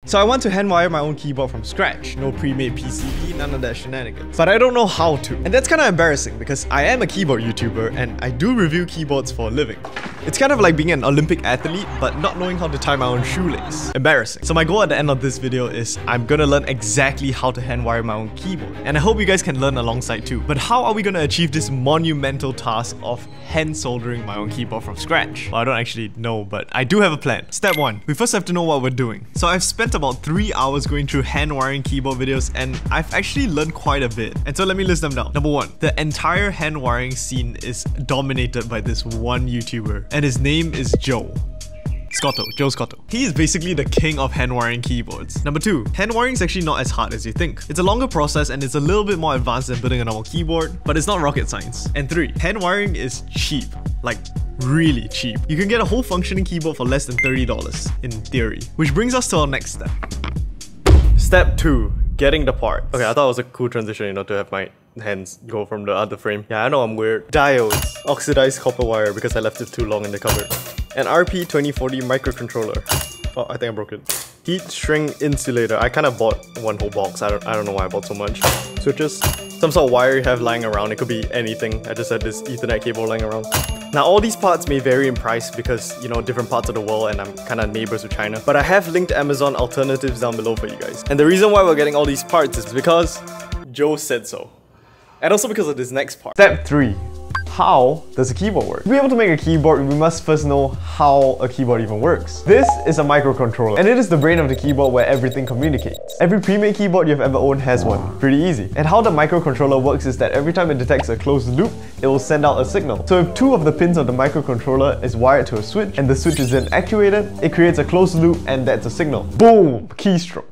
So I want to handwire my own keyboard from scratch. No pre-made PCB, none of that shenanigans. But I don't know how to. And that's kind of embarrassing because I am a keyboard YouTuber and I do review keyboards for a living. It's kind of like being an Olympic athlete, but not knowing how to tie my own shoelace. Embarrassing. So my goal at the end of this video is I'm gonna learn exactly how to handwire my own keyboard. And I hope you guys can learn alongside too. But how are we gonna achieve this monumental task of hand soldering my own keyboard from scratch? Well, I don't actually know, but I do have a plan. Step 1. We first have to know what we're doing. So I've spent about 3 hours going through hand wiring keyboard videos and I've actually learned quite a bit. And so let me list them down. Number 1. The entire hand wiring scene is dominated by this one YouTuber. And his name is Joe Scotto. He is basically the king of hand wiring keyboards. Number 2. Hand wiring is actually not as hard as you think. It's a longer process and it's a little bit more advanced than building a normal keyboard, but it's not rocket science. And 3. Hand wiring is cheap. Like, really cheap. You can get a whole functioning keyboard for less than $30 in theory. Which brings us to our next step. Step 2. Getting the parts. Okay, I thought it was a cool transition, you know, to have my hands go from the other frame. Yeah, I know I'm weird. Diodes. Oxidized copper wire because I left it too long in the cupboard. An RP2040 microcontroller. Oh, I think I broke it. Heat shrink insulator. I kind of bought one whole box. I don't know why I bought so much. Switches. Some sort of wire you have lying around. It could be anything. I just had this Ethernet cable lying around. Now all these parts may vary in price because, you know, different parts of the world and I'm kind of neighbors with China. But I have linked Amazon alternatives down below for you guys. And the reason why we're getting all these parts is because Joe said so. And also because of this next part. Step 3. How does a keyboard work? To be able to make a keyboard, we must first know how a keyboard even works. This is a microcontroller, and it is the brain of the keyboard where everything communicates. Every pre-made keyboard you've ever owned has one. Pretty easy. And how the microcontroller works is that every time it detects a closed loop, it will send out a signal. So if 2 of the pins of the microcontroller is wired to a switch, and the switch is then actuated, it creates a closed loop and that's a signal. Boom! Keystroke.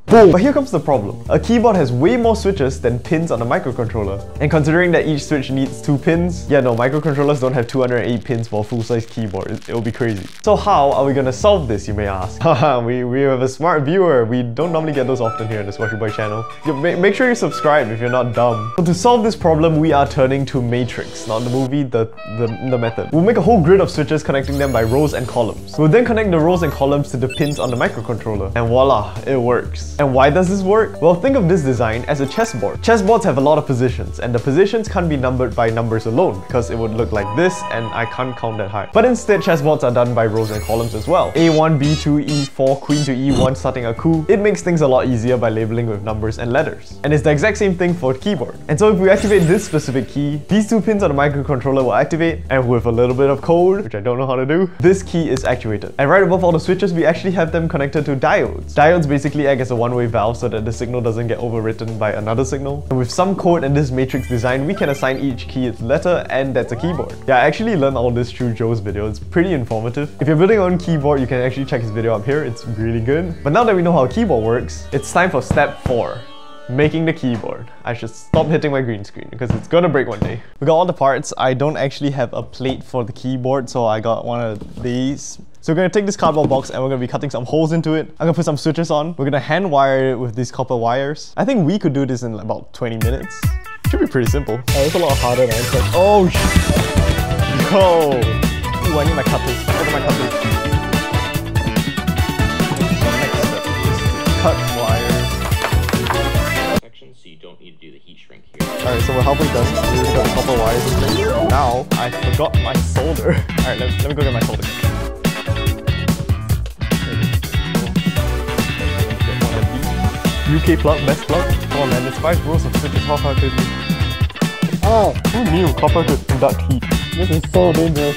Boom! But here comes the problem. A keyboard has way more switches than pins on a microcontroller. And considering that each switch needs 2 pins, yeah, no, microcontrollers don't have 208 pins for a full-size keyboard. It'll be crazy. So how are we gonna solve this, you may ask? Haha, we have a smart viewer. We don't normally get those often here on the Squashy Boy channel. Make sure you subscribe if you're not dumb. So to solve this problem, we are turning to Matrix, not the movie, the method. We'll make a whole grid of switches connecting them by rows and columns. We'll then connect the rows and columns to the pins on the microcontroller. And voila, it works. And why does this work? Well, think of this design as a chessboard. Chessboards have a lot of positions, and the positions can't be numbered by numbers alone, because it would look like this, and I can't count that high. But instead, chessboards are done by rows and columns as well. A1, B2, E4, Queen to E1 starting a coup. It makes things a lot easier by labeling with numbers and letters. And it's the exact same thing for a keyboard. And so if we activate this specific key, these 2 pins on the microcontroller will activate, and with a little bit of code, which I don't know how to do, this key is actuated. And right above all the switches, we actually have them connected to diodes. Diodes basically act as a one-way valve so that the signal doesn't get overwritten by another signal. And with some code and this matrix design, we can assign each key its letter, and that's a keyboard. Yeah, I actually learned all this through Joe's video. It's pretty informative. If you're building your own keyboard, you can actually check his video up here. It's really good. But now that we know how a keyboard works, it's time for step 4. Making the keyboard. I should stop hitting my green screen because it's gonna break one day. We got all the parts. I don't actually have a plate for the keyboard, so I got one of these. So we're gonna take this cardboard box and we're gonna be cutting some holes into it. I'm gonna put some switches on. We're gonna hand wire it with these copper wires. I think we could do this in about 20 minutes. Should be pretty simple. Oh, it's a lot harder than I expected. Oh, yo! Ooh, I need my cutters. Look at my cutters. Next step is to cut wires. So you don't need to do the heat shrink here. Alright, so we're halfway done. We've got a couple wires in there. Now, I forgot my solder. Alright, let me go get my solder. UK plug, best plug. Come on man, there's 5 rows of switches. How far could you? Oh, who knew copper could conduct heat? This is so dangerous.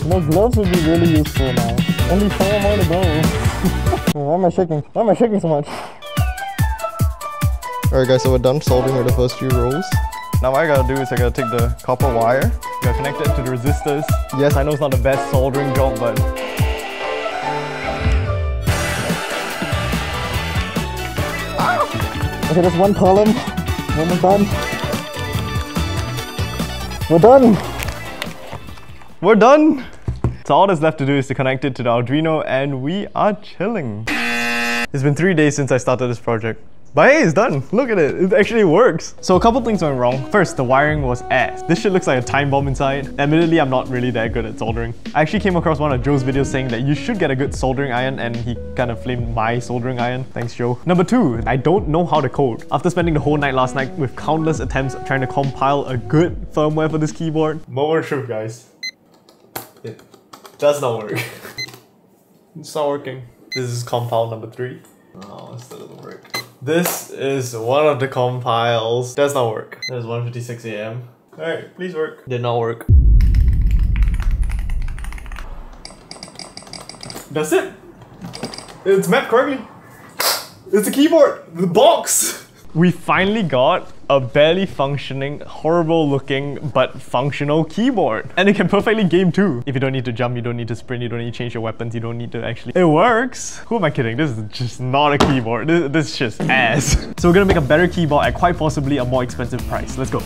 No, gloves would be really useful now. Only 4 more to go. Why am I shaking? Why am I shaking so much? Alright guys, so we're done soldering with the first few rows. Now what I gotta do is I gotta take the copper wire, gotta connect it to the resistors. Yes, I know it's not the best soldering job, but... Okay, that's 1 column. Almost done. We're done! We're done! So all that's left to do is to connect it to the Arduino and we are chilling. It's been 3 days since I started this project. But hey, it's done. Look at it. It actually works. So a couple things went wrong. First, the wiring was ass. This shit looks like a time bomb inside. Admittedly, I'm not really that good at soldering. I actually came across one of Joe's videos saying that you should get a good soldering iron, and he kind of flamed my soldering iron. Thanks, Joe. Number 2, I don't know how to code. After spending the whole night last night with countless attempts trying to compile a good firmware for this keyboard. Moment of truth, guys. It does not work. It's not working. This is compile number 3. Oh, it still doesn't work. This is one of the compiles. Does not work. There's 1:56 AM. Alright, please work. Did not work. That's it. It's mapped correctly. It's a keyboard. The box. We finally got a barely functioning, horrible looking, but functional keyboard. And it can perfectly game too. If you don't need to jump, you don't need to sprint, you don't need to change your weapons, you don't need to actually... It works! Who am I kidding? This is just not a keyboard. This is just ass. So we're gonna make a better keyboard at quite possibly a more expensive price. Let's go.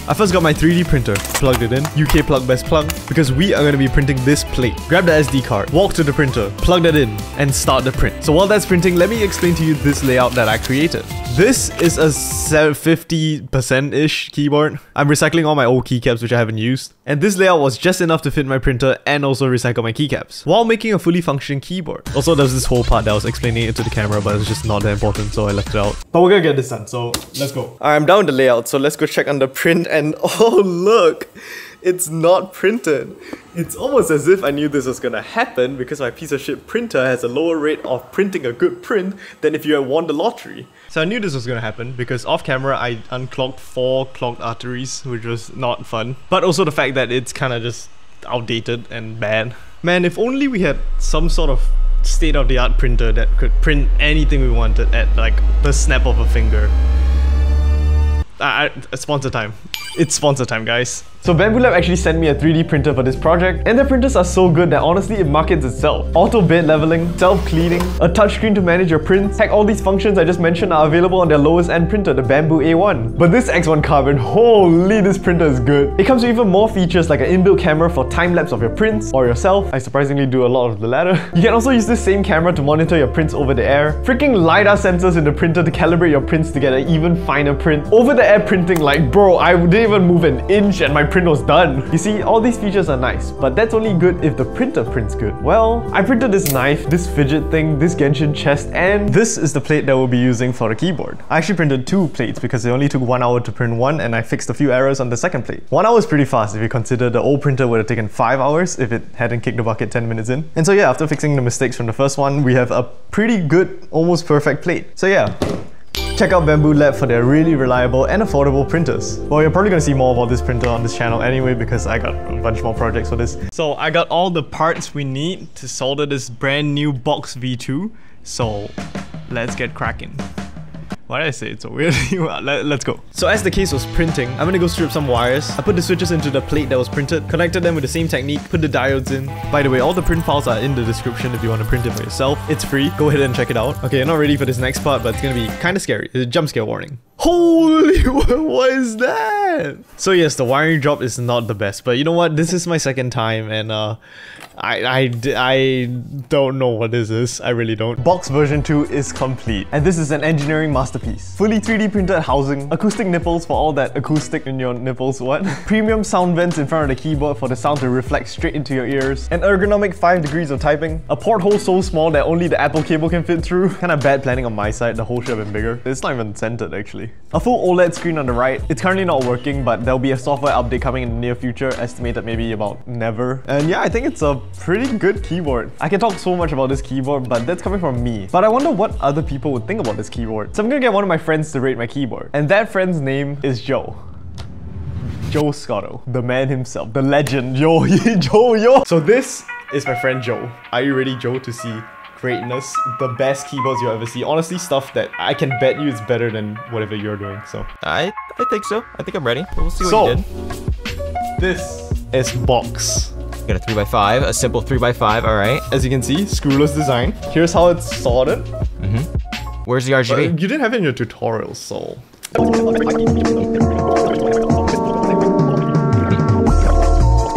I first got my 3D printer, plugged it in, UK plug best plug, because we are going to be printing this plate. Grab the SD card, walk to the printer, plug that in, and start the print. So while that's printing, let me explain to you this layout that I created. This is a 50%-ish keyboard. I'm recycling all my old keycaps which I haven't used. And this layout was just enough to fit my printer and also recycle my keycaps, while making a fully functioning keyboard. Also, there's this whole part that I was explaining it to the camera, but it's just not that important, so I left it out. But we're gonna get this done, so let's go. I'm down the layout, so let's go check on the print, and oh look! It's not printed. It's almost as if I knew this was gonna happen because my piece of shit printer has a lower rate of printing a good print than if you had won the lottery. So I knew this was gonna happen because off camera I unclogged 4 clogged arteries, which was not fun. But also the fact that it's kinda just outdated and bad. Man, if only we had some sort of state-of-the-art printer that could print anything we wanted at like the snap of a finger. Sponsor time. It's sponsor time, guys. So BambuLab actually sent me a 3D printer for this project, and their printers are so good that honestly it markets itself. Auto bed leveling, self-cleaning, a touchscreen to manage your prints. Heck, all these functions I just mentioned are available on their lowest end printer, the Bambu A1. But this X1 Carbon, holy, this printer is good. It comes with even more features like an inbuilt camera for time-lapse of your prints, or yourself. I surprisingly do a lot of the latter. You can also use this same camera to monitor your prints over the air. Freaking LiDAR sensors in the printer to calibrate your prints to get an even finer print. Over-the-air printing, like bro, I didn't even move an inch and my print was done. You see, all these features are nice, but that's only good if the printer prints good. Well, I printed this knife, this fidget thing, this Genshin chest, and this is the plate that we'll be using for the keyboard. I actually printed 2 plates because it only took 1 hour to print one, and I fixed a few errors on the second plate. 1 hour is pretty fast if you consider the old printer would have taken 5 hours if it hadn't kicked the bucket 10 minutes in. And so yeah, after fixing the mistakes from the first one, we have a pretty good, almost perfect plate. So yeah. Check out BambuLab for their really reliable and affordable printers. Well, you're probably gonna see more about this printer on this channel anyway because I got a bunch more projects for this. So I got all the parts we need to solder this brand new Box V2. So let's get cracking. Why did I say it so weird? Let's go. So as the case was printing, I'm gonna go strip some wires. I put the switches into the plate that was printed, connected them with the same technique, put the diodes in. By the way, all the print files are in the description if you want to print it for yourself. It's free. Go ahead and check it out. Okay, I'm not ready for this next part, but it's gonna be kind of scary. It's a jump scare warning. Holy, what is that? So yes, the wiring job is not the best, but you know what? This is my second time and I don't know what this is. I really don't. Box version 2 is complete, and this is an engineering masterpiece. Fully 3D printed housing, acoustic nipples for all that acoustic in your nipples, what? Premium sound vents in front of the keyboard for the sound to reflect straight into your ears. An ergonomic 5 degrees of typing. A porthole so small that only the Apple cable can fit through. Kinda bad planning on my side, the hole should have been bigger. It's not even centered actually. A full OLED screen on the right. It's currently not working, but there'll be a software update coming in the near future, estimated maybe about never. And yeah, I think it's a pretty good keyboard. I can talk so much about this keyboard, but that's coming from me. But I wonder what other people would think about this keyboard. So I'm gonna get one of my friends to rate my keyboard. And that friend's name is Joe. Joe Scotto, the man himself, the legend. Yo, Joe, yo. So this is my friend Joe. Are you ready, Joe, to see greatness, the best keyboards you'll ever see? Honestly, stuff that I can bet you is better than whatever you're doing. So I think so. I think I'm ready. We'll see what you did. This is Box. Got a 3x5, a simple 3x5. All right. As you can see, screwless design. Here's how it's soldered. Where's the RGB? You didn't have it in your tutorial, so.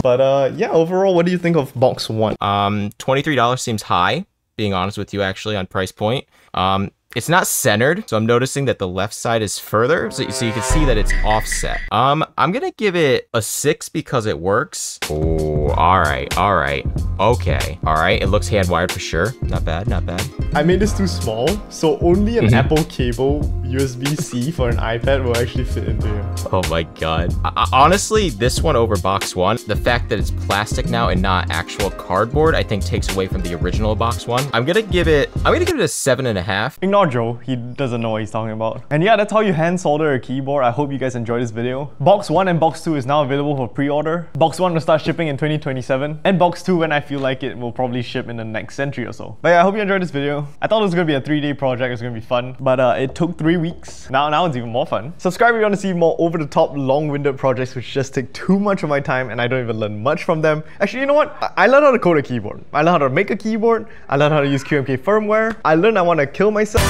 But yeah, overall, what do you think of Box 1? $23 seems high, being honest with you, actually, on price point. It's not centered, so I'm noticing that the left side is further, so you can see that it's offset. I'm gonna give it a 6 because it works. Oh, all right, okay, all right. It looks hand wired for sure. Not bad, not bad. I made this too small, so only an Apple cable USB-C for an iPad will actually fit into here. Oh my god. Honestly, this one over box one, the fact that it's plastic now and not actual cardboard, I think takes away from the original box one. I'm gonna give it a 7.5. Ignore Joe, he doesn't know what he's talking about. And yeah, that's how you hand solder a keyboard. I hope you guys enjoyed this video. Box 1 and box 2 is now available for pre-order. Box 1 will start shipping in 2027. And box 2, when I feel like it, will probably ship in the next century or so. But yeah, I hope you enjoyed this video. I thought it was gonna be a 3-day project, it was gonna be fun. But it took 3 weeks. Now it's even more fun. Subscribe if you want to see more over-the-top, long-winded projects which just take too much of my time and I don't even learn much from them. Actually, you know what? I learned how to code a keyboard. I learned how to make a keyboard. I learned how to use QMK firmware. I learned I want to kill myself.